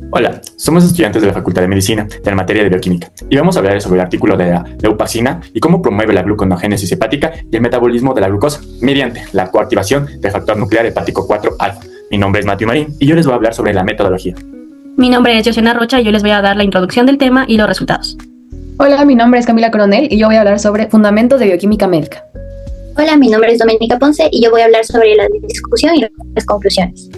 Hola, somos estudiantes de la Facultad de Medicina, de la materia de Bioquímica, y vamos a hablar sobre el artículo de la leupaxina y cómo promueve la gluconeogénesis hepática y el metabolismo de la glucosa mediante la coactivación del factor nuclear hepático 4 alfa. Mi nombre es Matthew Marín y yo les voy a hablar sobre la metodología. Mi nombre es Josiana Rocha y yo les voy a dar la introducción del tema y los resultados. Hola, mi nombre es Camila Coronel y yo voy a hablar sobre fundamentos de bioquímica médica. Hola, mi nombre es Doménica Ponce y yo voy a hablar sobre la discusión y las conclusiones.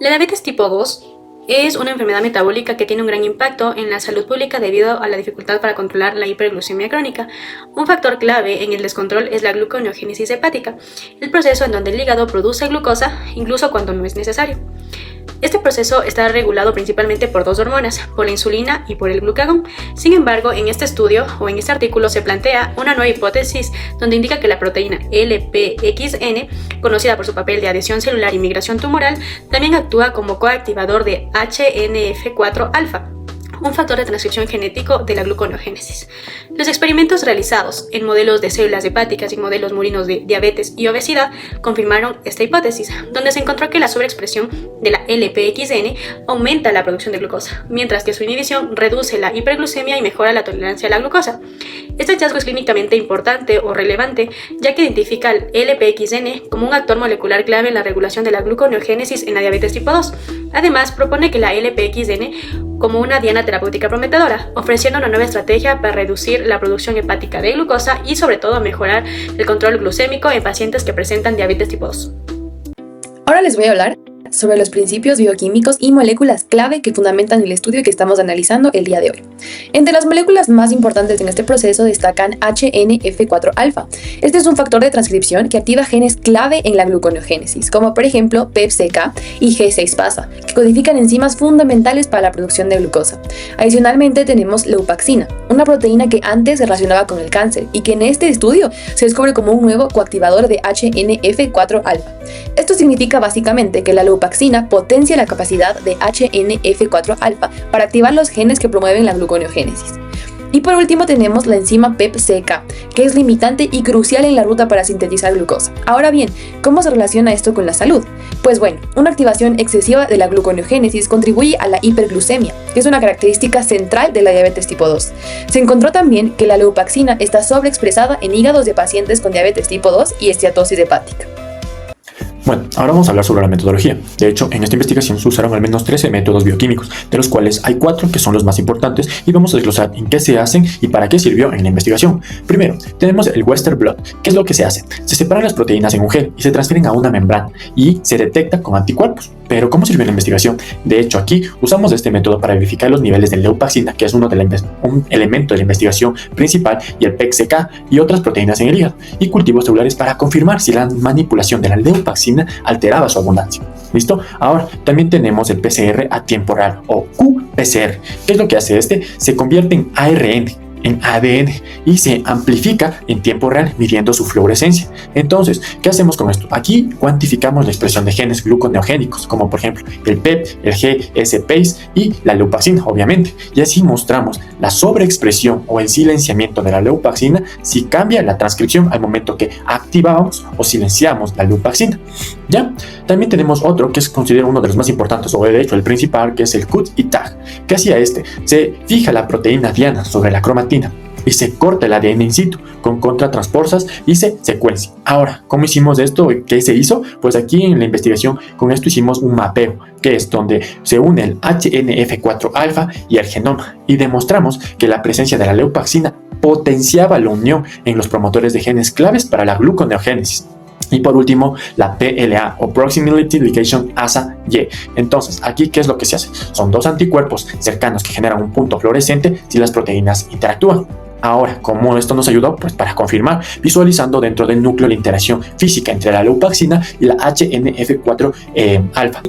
La diabetes tipo 2 es una enfermedad metabólica que tiene un gran impacto en la salud pública debido a la dificultad para controlar la hiperglucemia crónica. Un factor clave en el descontrol es la gluconeogénesis hepática, el proceso en donde el hígado produce glucosa incluso cuando no es necesario. Este proceso está regulado principalmente por dos hormonas, por la insulina y por el glucagón. Sin embargo, en este estudio o en este artículo se plantea una nueva hipótesis donde indica que la proteína LPXN, conocida por su papel de adhesión celular y migración tumoral, también actúa como coactivador de HNF4 alfa, un factor de transcripción genético de la gluconeogénesis. Los experimentos realizados en modelos de células hepáticas y modelos murinos de diabetes y obesidad confirmaron esta hipótesis, donde se encontró que la sobreexpresión de la LPXN aumenta la producción de glucosa, mientras que su inhibición reduce la hiperglucemia y mejora la tolerancia a la glucosa. Este hallazgo es clínicamente importante o relevante, ya que identifica al LPXN como un actor molecular clave en la regulación de la gluconeogénesis en la diabetes tipo 2. Además, propone que la LPXN como una diana terapéutica prometedora, ofreciendo una nueva estrategia para reducir la producción hepática de glucosa y sobre todo mejorar el control glucémico en pacientes que presentan diabetes tipo 2. Ahora les voy a hablar sobre los principios bioquímicos y moléculas clave que fundamentan el estudio que estamos analizando el día de hoy. Entre las moléculas más importantes en este proceso destacan HNF4 alfa. Este es un factor de transcripción que activa genes clave en la gluconeogénesis, como por ejemplo PEPCK y G6-PASA, que codifican enzimas fundamentales para la producción de glucosa. Adicionalmente tenemos leupaxina, una proteína que antes se relacionaba con el cáncer y que en este estudio se descubre como un nuevo coactivador de HNF4 alfa. Esto significa básicamente que la leupaxina potencia la capacidad de HNF4 alfa para activar los genes que promueven la gluconeogénesis. Y por último tenemos la enzima PEPCK, que es limitante y crucial en la ruta para sintetizar glucosa. Ahora bien, ¿cómo se relaciona esto con la salud? Pues bueno, una activación excesiva de la gluconeogénesis contribuye a la hiperglucemia, que es una característica central de la diabetes tipo 2. Se encontró también que la leupaxina está sobreexpresada en hígados de pacientes con diabetes tipo 2 y esteatosis hepática. Bueno, ahora vamos a hablar sobre la metodología. De hecho, en esta investigación se usaron al menos 13 métodos bioquímicos, de los cuales hay 4 que son los más importantes y vamos a desglosar en qué se hacen y para qué sirvió en la investigación. Primero, tenemos el Western blot. ¿Qué es lo que se hace? Se separan las proteínas en un gel y se transfieren a una membrana y se detecta con anticuerpos. Pero ¿cómo sirvió en la investigación? De hecho, aquí usamos este método para verificar los niveles de leupaxina, que es un elemento de la investigación principal, y el PEPCK y otras proteínas en el hígado, y cultivos celulares para confirmar si la manipulación de la leupaxina alteraba su abundancia. ¿Listo? Ahora, también tenemos el PCR a tiempo real, o qPCR. ¿Qué es lo que hace este? Se convierte en ARN, en ADN, y se amplifica en tiempo real midiendo su fluorescencia. Entonces, ¿qué hacemos con esto? Aquí cuantificamos la expresión de genes gluconeogénicos, como por ejemplo el PEP, el GS-PACE y la leupaxina, obviamente, y así mostramos la sobreexpresión o el silenciamiento de la leupaxina si cambia la transcripción al momento que activamos o silenciamos la leupaxina. ¿Ya? También tenemos otro que es considerado uno de los más importantes, o de hecho el principal, que es el CUT y TAG. ¿Qué hacía este? Se fija la proteína diana sobre la cromatina y se corta el ADN in situ con contratransposas y se secuencia. Ahora, ¿cómo hicimos esto? ¿Qué se hizo? Pues aquí en la investigación con esto hicimos un mapeo, que es donde se une el HNF4 alfa y el genoma, y demostramos que la presencia de la leupaxina potenciaba la unión en los promotores de genes claves para la gluconeogénesis. Y por último, la PLA o Proximity Ligation ASA-Y. Entonces, aquí, ¿qué es lo que se hace? Son dos anticuerpos cercanos que generan un punto fluorescente si las proteínas interactúan. Ahora, ¿cómo esto nos ayudó? Pues para confirmar, visualizando dentro del núcleo la interacción física entre la leupaxina y la HNF4 alfa.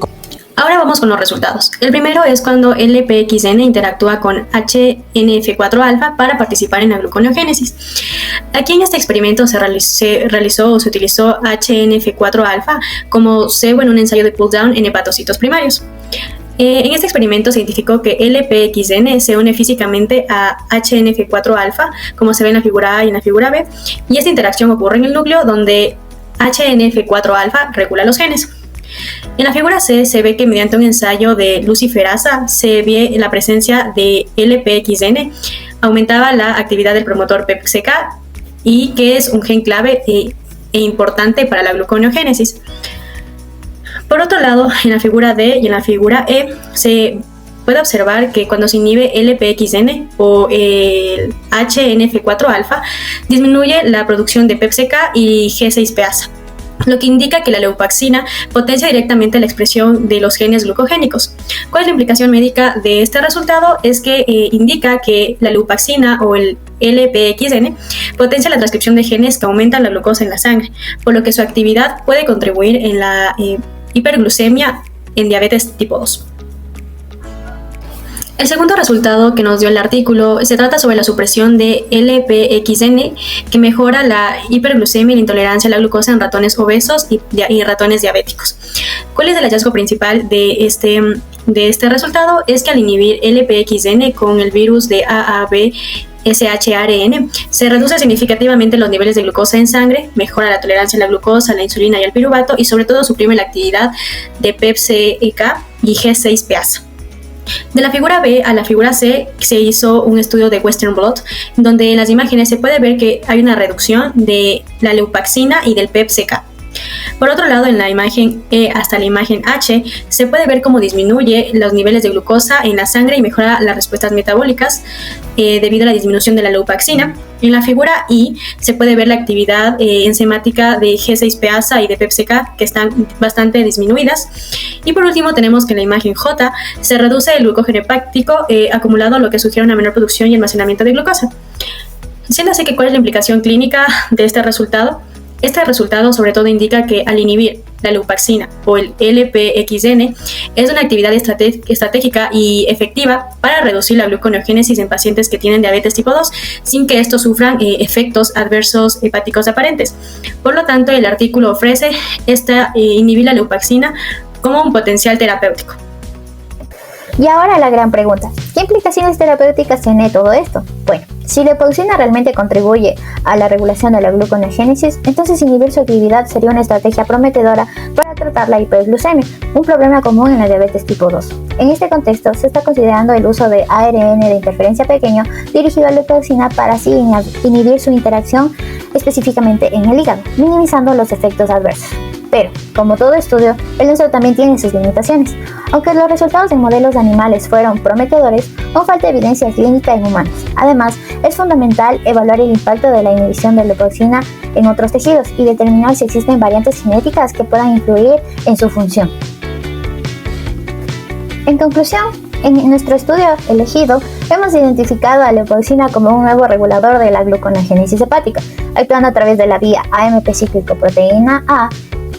Ahora vamos con los resultados. El primero es cuando LPXN interactúa con HNF4 alfa para participar en la gluconeogénesis. Aquí en este experimento se utilizó HNF4 alfa como cebo en un ensayo de pull-down en hepatocitos primarios. En este experimento se identificó que LPXN se une físicamente a HNF4 alfa, como se ve en la figura A y en la figura B, y esta interacción ocurre en el núcleo donde HNF4 alfa regula los genes. En la figura C se ve que mediante un ensayo de luciferasa se ve la presencia de LPXN, aumentaba la actividad del promotor PEPCK y que es un gen clave e importante para la gluconeogénesis. Por otro lado, en la figura D y en la figura E se puede observar que cuando se inhibe LPXN o el HNF4-alfa, disminuye la producción de PEPCK y G6-peasa, lo que indica que la leupaxina potencia directamente la expresión de los genes glucogénicos. ¿Cuál es la implicación médica de este resultado? Es que indica que la leupaxina o el LPXN potencia la transcripción de genes que aumentan la glucosa en la sangre, por lo que su actividad puede contribuir en la hiperglucemia en diabetes tipo 2. El segundo resultado que nos dio el artículo se trata sobre la supresión de LPXN que mejora la hiperglucemia y la intolerancia a la glucosa en ratones obesos y ratones diabéticos. ¿Cuál es el hallazgo principal de este resultado? Es que al inhibir LPXN con el virus de AAV-SHRN se reduce significativamente los niveles de glucosa en sangre, mejora la tolerancia a la glucosa, la insulina y al piruvato y sobre todo suprime la actividad de PEPCK y G6-peasa. De la figura B a la figura C se hizo un estudio de Western blot, donde en las imágenes se puede ver que hay una reducción de la leupaxina y del PEPCK. Por otro lado, en la imagen E hasta la imagen H se puede ver cómo disminuye los niveles de glucosa en la sangre y mejora las respuestas metabólicas debido a la disminución de la leupaxina. En la figura I se puede ver la actividad enzimática de G6-peasa y de PEPCK que están bastante disminuidas. Y por último tenemos que en la imagen J se reduce el glucógeno hepático acumulado, lo que sugiere una menor producción y almacenamiento de glucosa. Siendo así que ¿cuál es la implicación clínica de este resultado? Este resultado sobre todo indica que al inhibir la leupaxina o el LPXN es una actividad estratégica y efectiva para reducir la gluconeogénesis en pacientes que tienen diabetes tipo 2 sin que estos sufran efectos adversos hepáticos aparentes. Por lo tanto, el artículo ofrece inhibir la leupaxina como un potencial terapéutico. Y ahora la gran pregunta, ¿qué implicaciones terapéuticas tiene todo esto? Bueno, si la leupaxina realmente contribuye a la regulación de la gluconeogénesis, entonces inhibir su actividad sería una estrategia prometedora para tratar la hiperglucemia, un problema común en la diabetes tipo 2. En este contexto, se está considerando el uso de ARN de interferencia pequeño dirigido a la leupaxina para así inhibir su interacción específicamente en el hígado, minimizando los efectos adversos. Pero, como todo estudio, el uso también tiene sus limitaciones. Aunque los resultados en modelos animales fueron prometedores, aún falta evidencia clínica en humanos. Además, es fundamental evaluar el impacto de la inhibición de la leupaxina en otros tejidos y determinar si existen variantes genéticas que puedan influir en su función. En conclusión, en nuestro estudio elegido, hemos identificado a la leupaxina como un nuevo regulador de la gluconeogénesis hepática, actuando a través de la vía AMP cíclico proteína A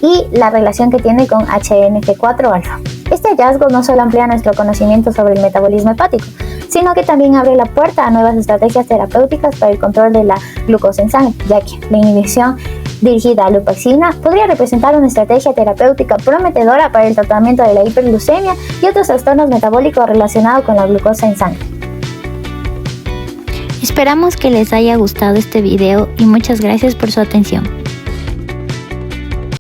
y la relación que tiene con HNF4-alfa. Este hallazgo no solo amplía nuestro conocimiento sobre el metabolismo hepático, sino que también abre la puerta a nuevas estrategias terapéuticas para el control de la glucosa en sangre, ya que la inhibición dirigida a leupaxina podría representar una estrategia terapéutica prometedora para el tratamiento de la hiperglucemia y otros trastornos metabólicos relacionados con la glucosa en sangre. Esperamos que les haya gustado este video y muchas gracias por su atención.